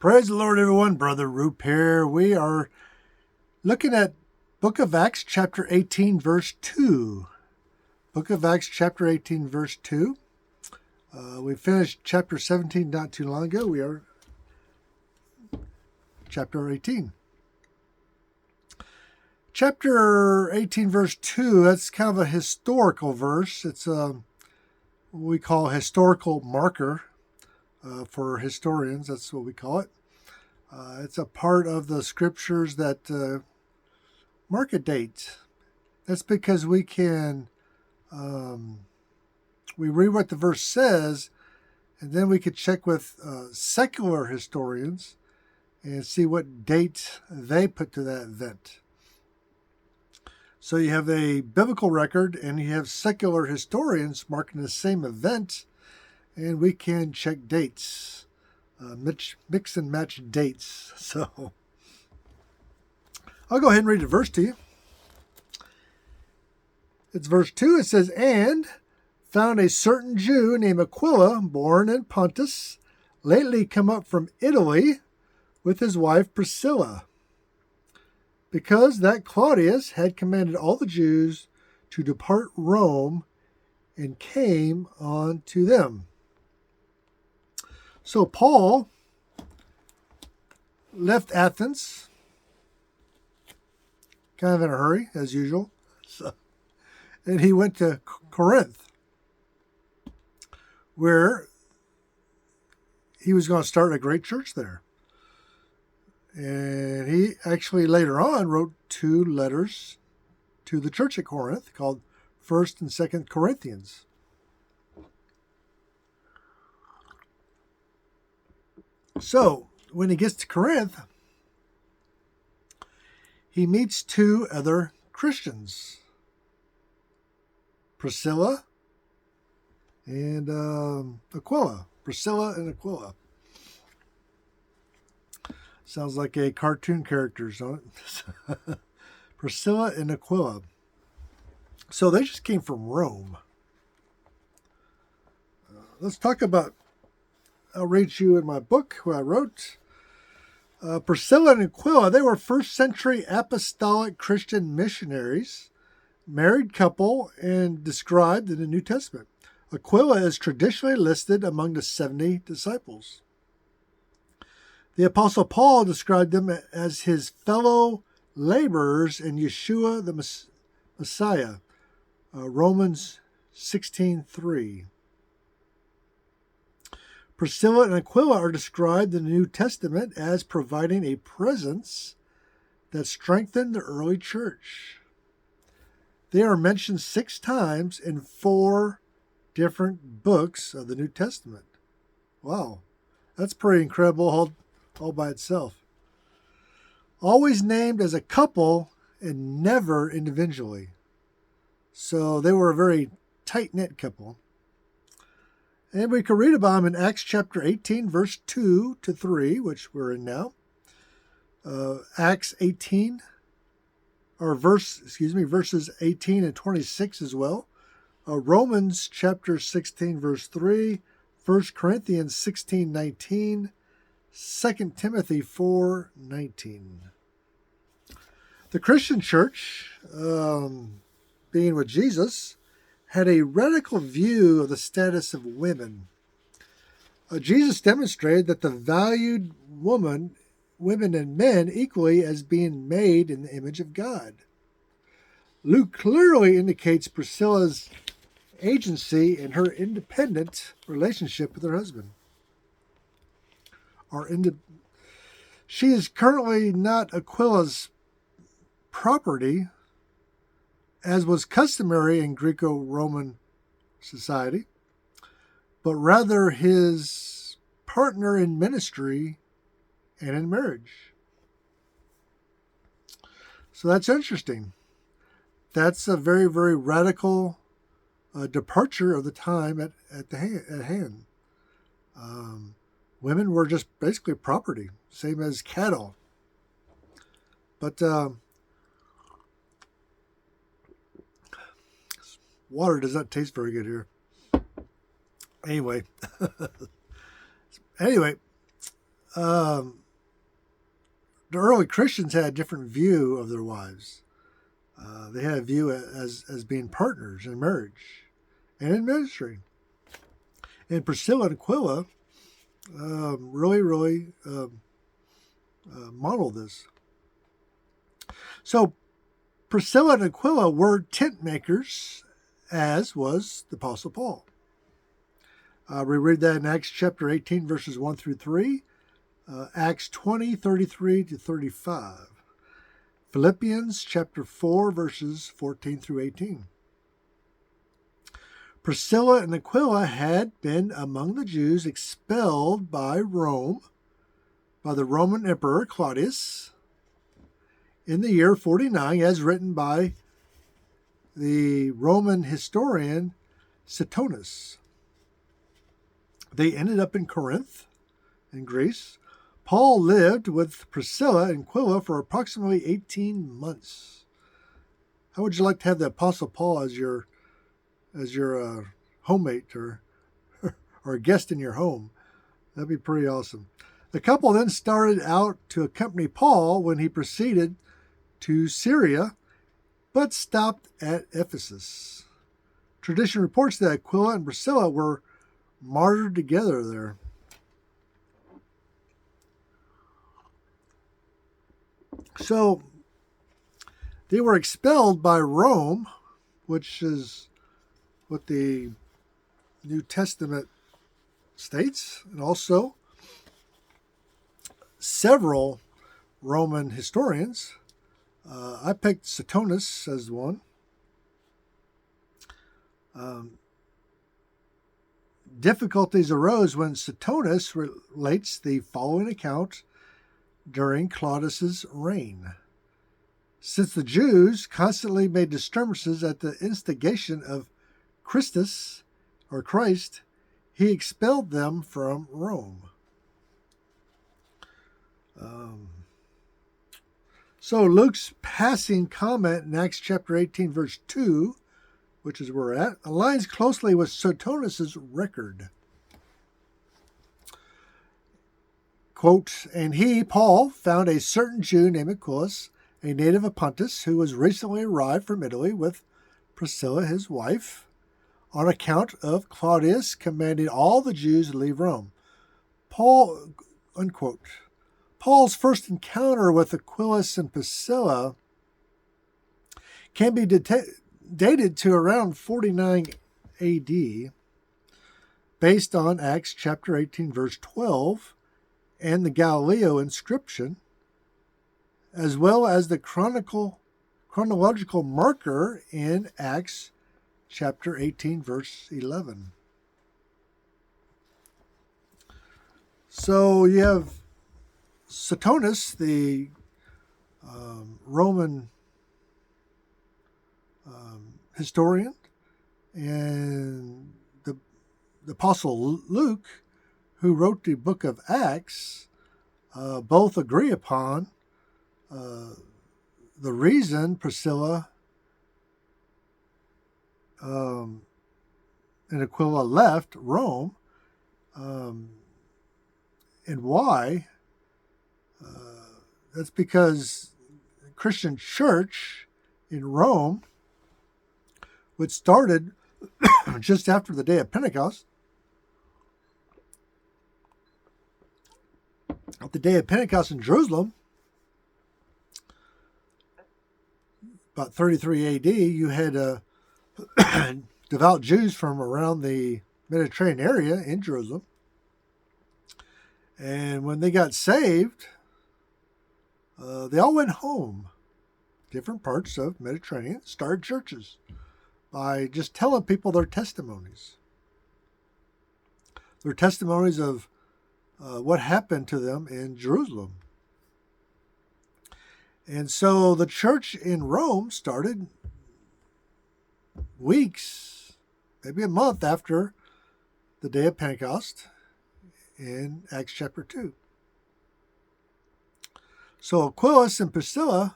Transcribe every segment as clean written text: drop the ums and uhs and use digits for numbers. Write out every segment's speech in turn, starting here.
Praise the Lord, everyone. Brother Roop here. We are looking at Book of Acts, chapter 18, verse 2. Book of Acts, chapter 18, verse 2. We finished chapter 17 not too long ago. We are chapter 18. Chapter 18, verse 2, that's kind of a historical verse. It's what we call a historical marker. For historians, that's what we call it. It's a part of the scriptures that mark a date. That's because we can, we read what the verse says, and then we could check with secular historians and see what date they put to that event. So you have a biblical record and you have secular historians marking the same event, and we can check dates, mix and match dates. So I'll go ahead and read the verse to you. It's verse 2. It says, "And found a certain Jew named Aquila, born in Pontus, lately come up from Italy with his wife Priscilla, because that Claudius had commanded all the Jews to depart Rome, and came on to them." So Paul left Athens, kind of in a hurry, as usual. And he went to Corinth, where he was going to start a great church there. And he actually later on wrote 2 letters to the church at Corinth called 1st and 2nd Corinthians. So, when he gets to Corinth, he meets 2 other Christians, Priscilla and Aquila. Priscilla and Aquila. Sounds like a cartoon character, don't it? Priscilla and Aquila. So they just came from Rome. Let's talk about, I'll read you in my book what I wrote. Priscilla and Aquila, they were first century apostolic Christian missionaries, married couple, and described in the New Testament. Aquila is traditionally listed among the 70 disciples. The Apostle Paul described them as his fellow laborers in Yeshua the Messiah, Romans 16:3. Priscilla and Aquila are described in the New Testament as providing a presence that strengthened the early church. They are mentioned 6 times in 4 different books of the New Testament. Wow, that's pretty incredible all by itself. Always named as a couple and never individually. So they were a very tight-knit couple. And we can read about them in Acts chapter 18, verse 2 to 3, which we're in now. Acts 18, verses 18 and 26 as well. Romans chapter 16, verse 3, 1 Corinthians 16, 19, 2 Timothy 4, 19. The Christian church, being with Jesus, had a radical view of the status of women. Jesus demonstrated that the valued women and men equally as being made in the image of God. Luke clearly indicates Priscilla's agency and her independent relationship with her husband. She is currently not Aquila's property, as was customary in Greco-Roman society, but rather his partner in ministry and in marriage. So that's interesting. That's a very, very radical departure of the time at hand. Women were just basically property, same as cattle. But water does not taste very good here. Anyway, the early Christians had a different view of their wives. They had a view as being partners in marriage and in ministry. And Priscilla and Aquila really modeled this. So Priscilla and Aquila were tent makers, as was the Apostle Paul. We read that in Acts chapter 18, verses 1 through 3, Acts 20, 33 to 35, Philippians chapter 4, verses 14 through 18. Priscilla and Aquila had been among the Jews expelled by Rome, by the Roman Emperor Claudius, in the year 49, as written by the Roman historian Suetonius. They ended up in Corinth, in Greece. Paul lived with Priscilla and Aquila for approximately 18 months. How would you like to have the Apostle Paul as your homemate or a guest in your home? That'd be pretty awesome. The couple then started out to accompany Paul when he proceeded to Syria, but stopped at Ephesus. Tradition reports that Aquila and Priscilla were martyred together there. So they were expelled by Rome, which is what the New Testament states, and also several Roman historians. I picked Suetonius as one. Difficulties arose when Suetonius relates the following account during Claudius's reign. Since the Jews constantly made disturbances at the instigation of Christ, he expelled them from Rome. So Luke's passing comment in Acts chapter 18, verse 2, which is where we're at, aligns closely with Suetonius' record. Quote, and he, Paul, found a certain Jew named Aquilus, a native of Pontus, who was recently arrived from Italy with Priscilla, his wife, on account of Claudius commanding all the Jews to leave Rome. Paul, unquote. Paul's first encounter with Aquilus and Priscilla can be dated to around 49 AD, based on Acts chapter 18, verse 12, and the Galileo inscription, as well as the chronological marker in Acts chapter 18, verse 11. So you have Suetonius, the Roman historian, and the Apostle Luke, who wrote the book of Acts, both agree upon the reason Priscilla and Aquila left Rome, and why. That's because the Christian church in Rome, which started just after the day of Pentecost, at the day of Pentecost in Jerusalem, about 33 AD, you had devout Jews from around the Mediterranean area in Jerusalem. And when they got saved, they all went home. Different parts of Mediterranean started churches by just telling people their testimonies. Their testimonies of what happened to them in Jerusalem. And so the church in Rome started weeks, maybe a month after the day of Pentecost in Acts chapter 2. So Aquilus and Priscilla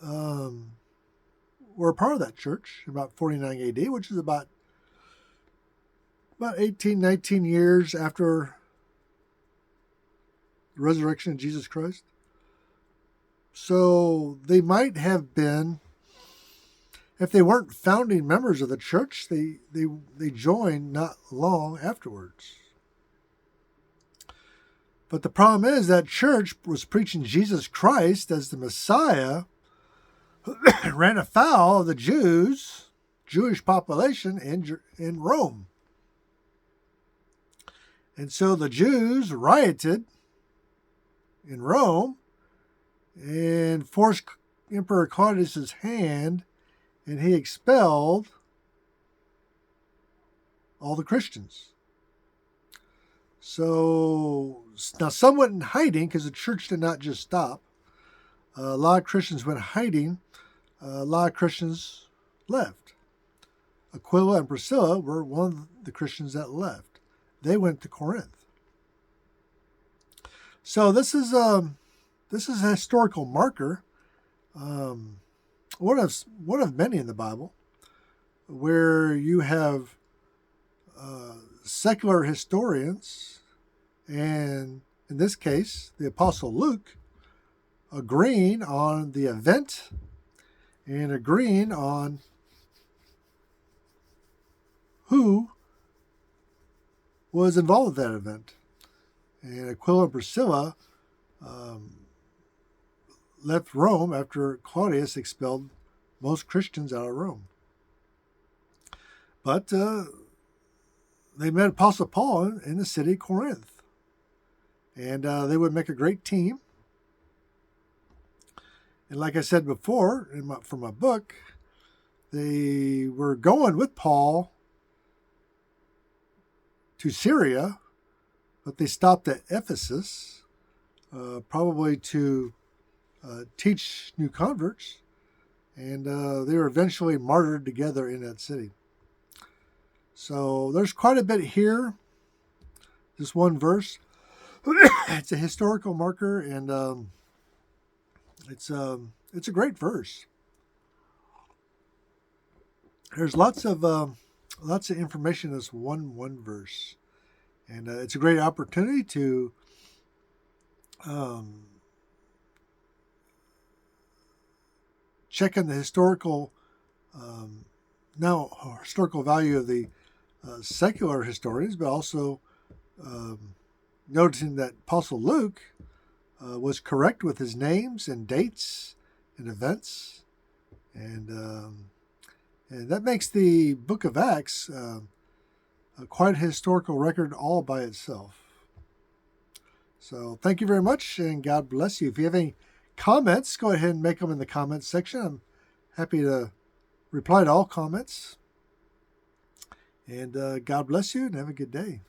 were a part of that church about 49 AD, which is about 18, 19 years after the resurrection of Jesus Christ. So they might have been, if they weren't founding members of the church, they joined not long afterwards. But the problem is that church was preaching Jesus Christ as the Messiah, ran afoul of the Jewish population in Rome. And so the Jews rioted in Rome and forced Emperor Claudius's hand, and he expelled all the Christians. So now some went in hiding because the church did not just stop. A lot of Christians went hiding. A lot of Christians left. Aquila and Priscilla were one of the Christians that left. They went to Corinth. So this is a historical marker, one of many in the Bible, where you have secular historians, and in this case, the Apostle Luke, agreeing on the event and agreeing on who was involved with that event. And Aquila and Priscilla left Rome after Claudius expelled most Christians out of Rome. But they met Apostle Paul in the city of Corinth. And they would make a great team. And like I said before, from my book, they were going with Paul to Syria, but they stopped at Ephesus, probably to teach new converts. And they were eventually martyred together in that city. So there's quite a bit here. Just one verse. It's a historical marker, and it's a great verse. There's lots of information in this one verse, and it's a great opportunity to check on the historical value of the secular historians, but also noticing that Apostle Luke was correct with his names and dates and events, and that makes the book of Acts quite a historical record all by itself. So thank you very much, and God bless you. If you have any comments, go ahead and make them in the comments section. I'm happy to reply to all comments. And God bless you, and have a good day.